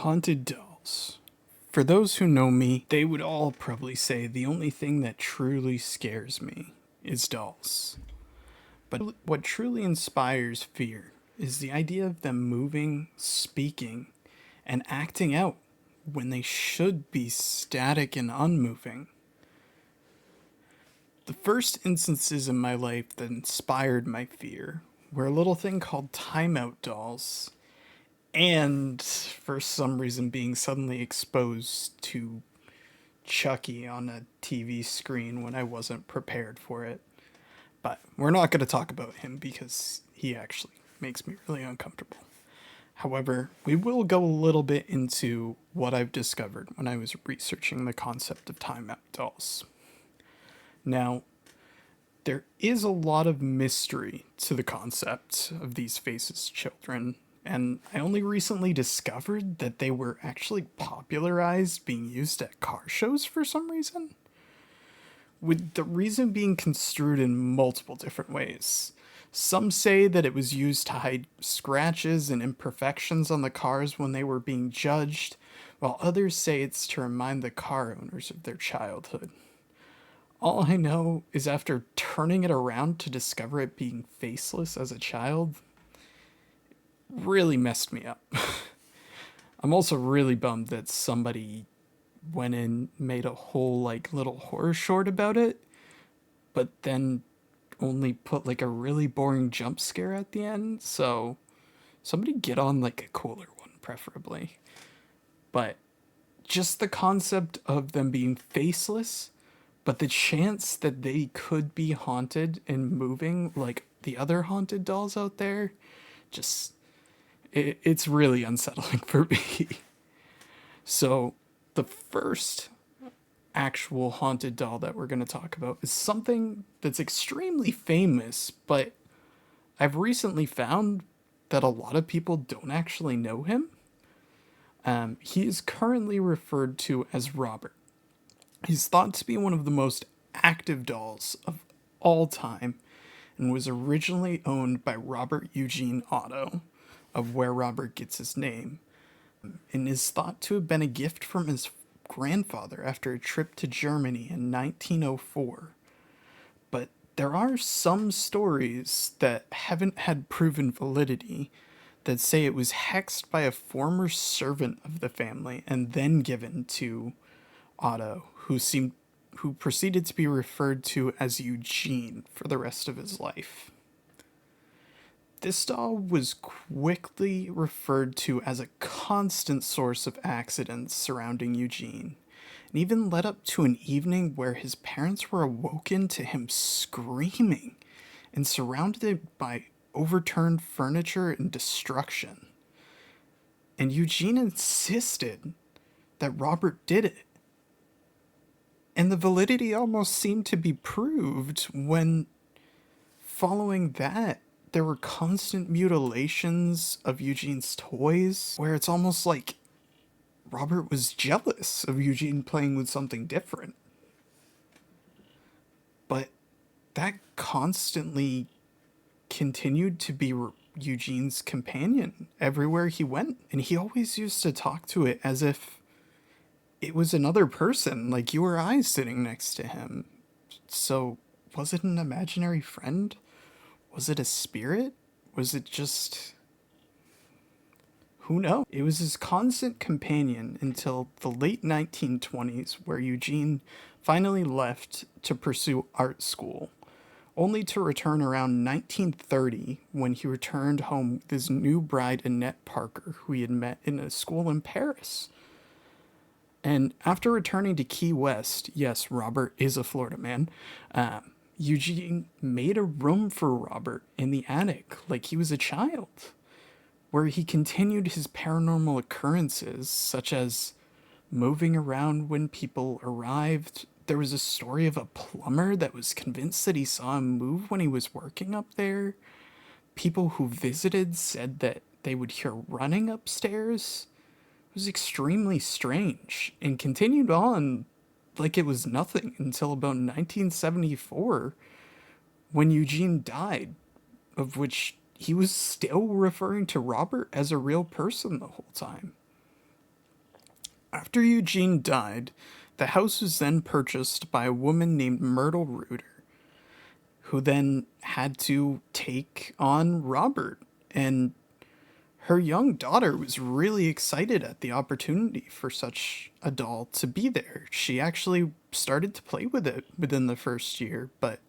Haunted dolls. For those who know me, they would all probably say the only thing that truly scares me is dolls. But what truly inspires fear is the idea of them moving, speaking, and acting out when they should be static and unmoving. The first instances in my life that inspired my fear were a little thing called timeout dolls, and for some reason being suddenly exposed to Chucky on a TV screen when I wasn't prepared for it. But we're not going to talk about him because he actually makes me really uncomfortable. However, we will go a little bit into what I've discovered when I was researching the concept of timeout dolls. Now, there is a lot of mystery to the concept of these faceless children, and I only recently discovered that they were actually popularized being used at car shows for some reason, with the reason being construed in multiple different ways. Some say that it was used to hide scratches and imperfections on the cars when they were being judged, while others say it's to remind the car owners of their childhood. All I know is after turning it around to discover it being faceless as a child, really messed me up. I'm also really bummed that somebody went and made a whole little horror short about it, but then only put a really boring jump scare at the end. So somebody get on a cooler one preferably. But just the concept of them being faceless, but the chance that they could be haunted and moving like the other haunted dolls out there, just it's really unsettling for me. So the first actual haunted doll that we're going to talk about is something that's extremely famous, but I've recently found that a lot of people don't actually know him. He is currently referred to as Robert. He's thought to be one of the most active dolls of all time and was originally owned by Robert Eugene Otto, of where Robert gets his name, and is thought to have been a gift from his grandfather after a trip to Germany in 1904. But there are some stories that haven't had proven validity that say it was hexed by a former servant of the family and then given to Otto, who proceeded to be referred to as Eugene for the rest of his life. This doll was quickly referred to as a constant source of accidents surrounding Eugene, and even led up to an evening where his parents were awoken to him screaming and surrounded by overturned furniture and destruction. And Eugene insisted that Robert did it. And the validity almost seemed to be proved when, following that, there were constant mutilations of Eugene's toys, where it's almost like Robert was jealous of Eugene playing with something different. But that constantly continued to be Eugene's companion everywhere he went, and he always used to talk to it as if it was another person, like you or I sitting next to him. So, was it an imaginary friend? Was it a spirit? Was it just... who knows? It was his constant companion until the late 1920s, where Eugene finally left to pursue art school, only to return around 1930 when he returned home with his new bride Annette Parker, who he had met in a school in Paris. And after returning to Key West, yes, Robert is a Florida man, Eugene made a room for Robert in the attic like he was a child, where he continued his paranormal occurrences, such as moving around when people arrived. There was a story of a plumber that was convinced that he saw him move when he was working up there. People who visited said that they would hear running upstairs. It was extremely strange and continued on like it was nothing until about 1974 when Eugene died, of which he was still referring to Robert as a real person the whole time. After Eugene died, the house was then purchased by a woman named Myrtle Reuter, who then had to take on Robert. And her young daughter was really excited at the opportunity for such a doll to be there. She actually started to play with it within the first year, but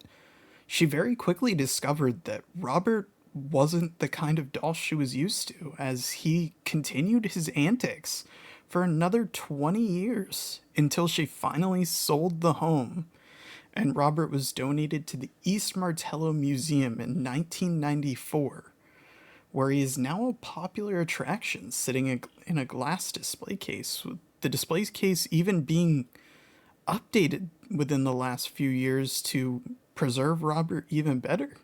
she very quickly discovered that Robert wasn't the kind of doll she was used to, as he continued his antics for another 20 years until she finally sold the home and Robert was donated to the East Martello Museum in 1994, where he is now a popular attraction sitting in a glass display case, with the display case even being updated within the last few years to preserve Robert even better.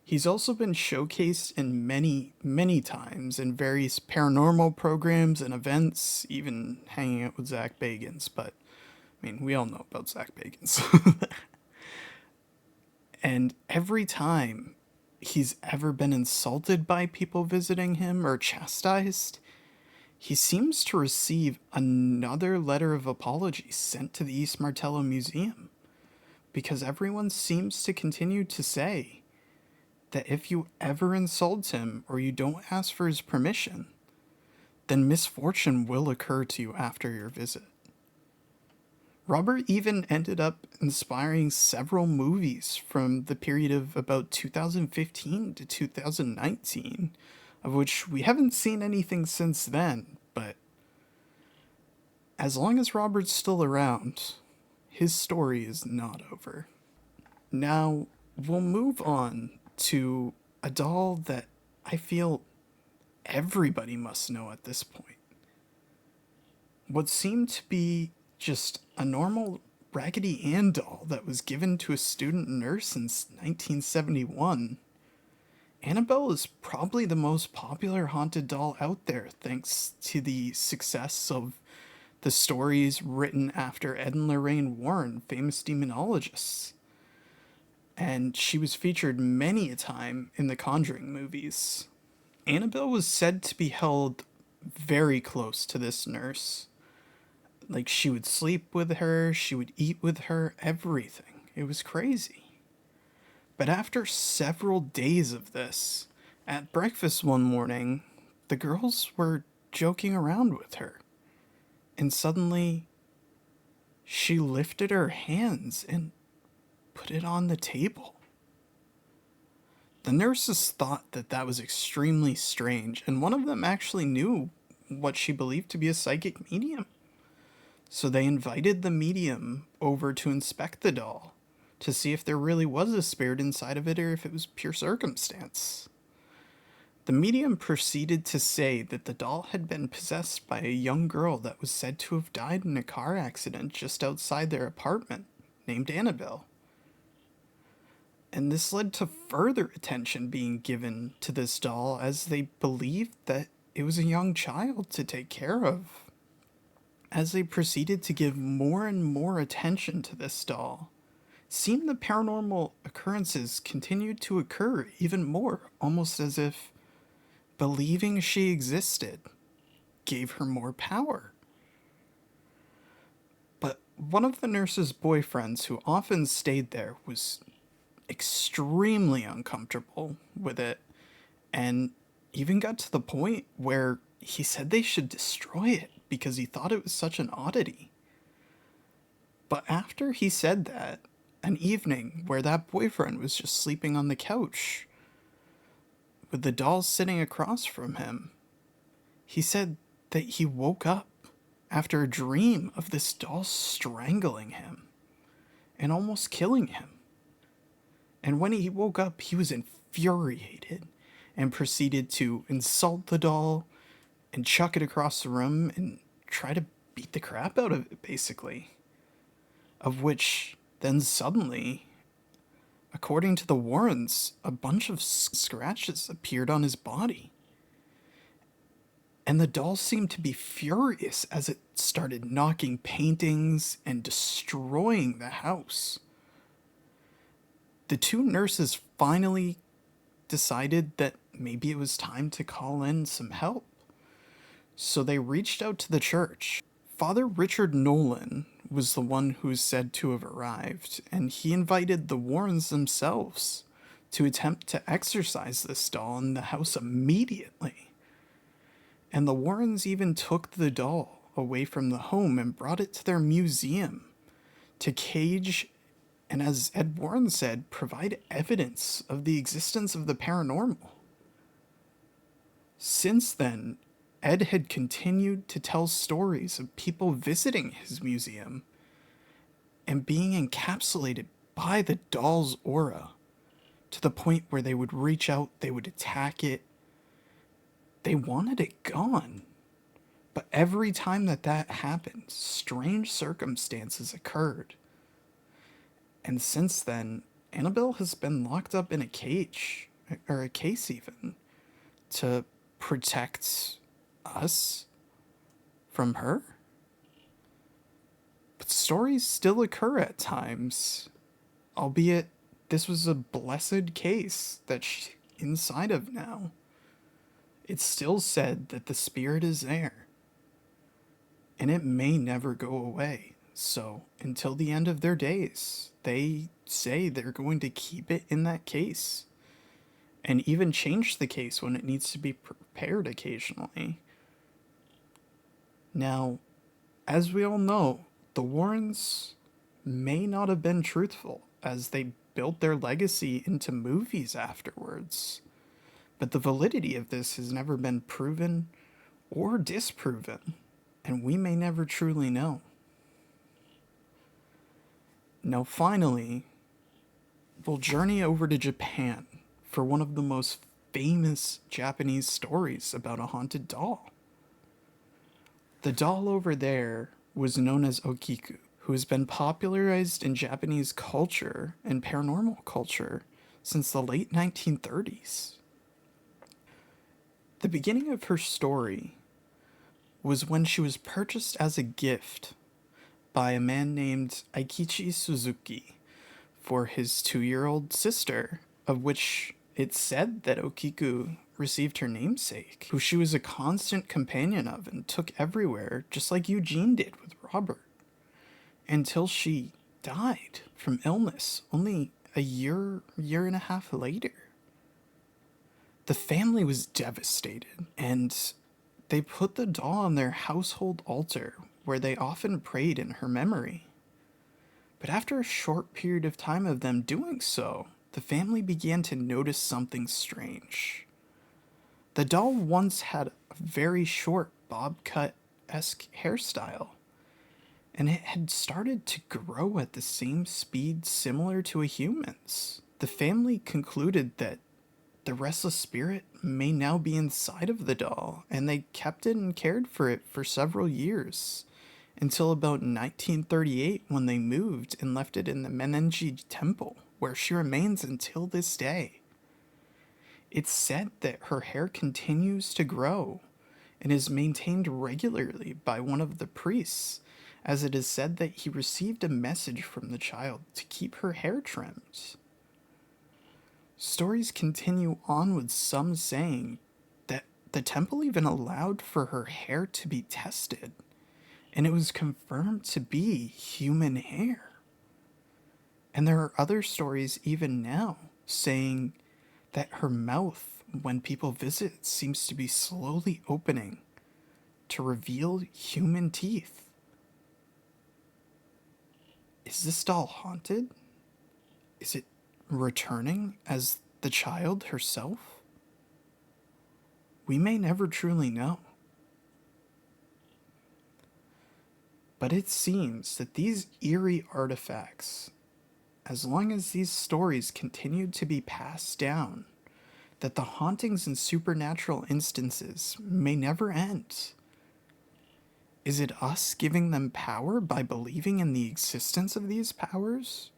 He's also been showcased in many, many times in various paranormal programs and events, even hanging out with Zach Bagans, but I mean, we all know about Zach Bagans. And every time he's ever been insulted by people visiting him or chastised, he seems to receive another letter of apology sent to the East Martello Museum, because everyone seems to continue to say that if you ever insult him or you don't ask for his permission, then misfortune will occur to you after your visit. Robert even ended up inspiring several movies from the period of about 2015 to 2019, of which we haven't seen anything since then, but as long as Robert's still around, his story is not over. Now, we'll move on to a doll that I feel everybody must know at this point. What seemed to be just a normal Raggedy Ann doll that was given to a student nurse since 1971. Annabelle is probably the most popular haunted doll out there thanks to the success of the stories written after Ed and Lorraine Warren, famous demonologists. And she was featured many a time in the Conjuring movies. Annabelle was said to be held very close to this nurse. Like, she would sleep with her, she would eat with her, everything. It was crazy. But after several days of this, at breakfast one morning, the girls were joking around with her. And suddenly, she lifted her hands and put it on the table. The nurses thought that that was extremely strange, and one of them actually knew what she believed to be a psychic medium. So they invited the medium over to inspect the doll to see if there really was a spirit inside of it or if it was pure circumstance. The medium proceeded to say that the doll had been possessed by a young girl that was said to have died in a car accident just outside their apartment, named Annabelle. And this led to further attention being given to this doll as they believed that it was a young child to take care of. As they proceeded to give more and more attention to this doll, it seemed the paranormal occurrences continued to occur even more, almost as if believing she existed gave her more power. But one of the nurse's boyfriends, who often stayed there, was extremely uncomfortable with it and even got to the point where he said they should destroy it because he thought it was such an oddity. But after he said that, an evening where that boyfriend was just sleeping on the couch with the doll sitting across from him, he said that he woke up after a dream of this doll strangling him and almost killing him. And when he woke up, he was infuriated and proceeded to insult the doll and chuck it across the room and try to beat the crap out of it, basically. Of which, then suddenly, according to the Warrens, a bunch of scratches appeared on his body. And the doll seemed to be furious as it started knocking paintings and destroying the house. The two nurses finally decided that maybe it was time to call in some help. So they reached out to the church. Father Richard Nolan was the one who is said to have arrived, and he invited the Warrens themselves to attempt to exorcise this doll in the house immediately. And the Warrens even took the doll away from the home and brought it to their museum to cage and, as Ed Warren said, provide evidence of the existence of the paranormal. Since then, Ed had continued to tell stories of people visiting his museum and being encapsulated by the doll's aura to the point where they would reach out, they would attack it. They wanted it gone. But every time that happened, strange circumstances occurred. And since then, Annabelle has been locked up in a cage, or a case even, to protect us from her. But stories still occur at times, albeit this was a blessed case that she's inside of now. It's still said that the spirit is there, and it may never go away. So, until the end of their days, they say they're going to keep it in that case, and even change the case when it needs to be prepared occasionally. Now, as we all know, the Warrens may not have been truthful, as they built their legacy into movies afterwards. But the validity of this has never been proven or disproven, and we may never truly know. Now, finally, we'll journey over to Japan for one of the most famous Japanese stories about a haunted doll. The doll over there was known as Okiku, who has been popularized in Japanese culture and paranormal culture since the late 1930s. The beginning of her story was when she was purchased as a gift by a man named Aikichi Suzuki for his 2-year-old sister, of which it's said that Okiku received her namesake, who she was a constant companion of and took everywhere, just like Eugene did with Robert, until she died from illness only a year and a half later. The family was devastated, and they put the doll on their household altar, where they often prayed in her memory. But after a short period of time of them doing so, the family began to notice something strange. The doll once had a very short bob cut-esque hairstyle, and it had started to grow at the same speed similar to a human's. The family concluded that the restless spirit may now be inside of the doll, and they kept it and cared for it for several years, until about 1938 when they moved and left it in the Menenji Temple, where she remains until this day. It's said that her hair continues to grow and is maintained regularly by one of the priests, as it is said that he received a message from the child to keep her hair trimmed. Stories continue on with some saying that the temple even allowed for her hair to be tested, and it was confirmed to be human hair. And there are other stories even now saying that her mouth, when people visit, seems to be slowly opening to reveal human teeth. Is this doll haunted? Is it returning as the child herself? We may never truly know. But it seems that these eerie artifacts, as long as these stories continued to be passed down, that the hauntings and supernatural instances may never end. Is it us giving them power by believing in the existence of these powers?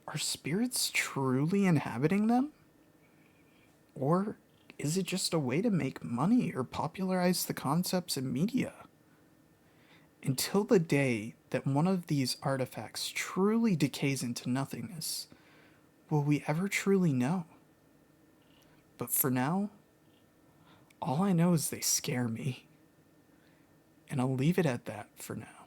Are spirits truly inhabiting them? Or is it just a way to make money or popularize the concepts in media? Until the day that one of these artifacts truly decays into nothingness, will we ever truly know? But for now, all I know is they scare me. And I'll leave it at that for now.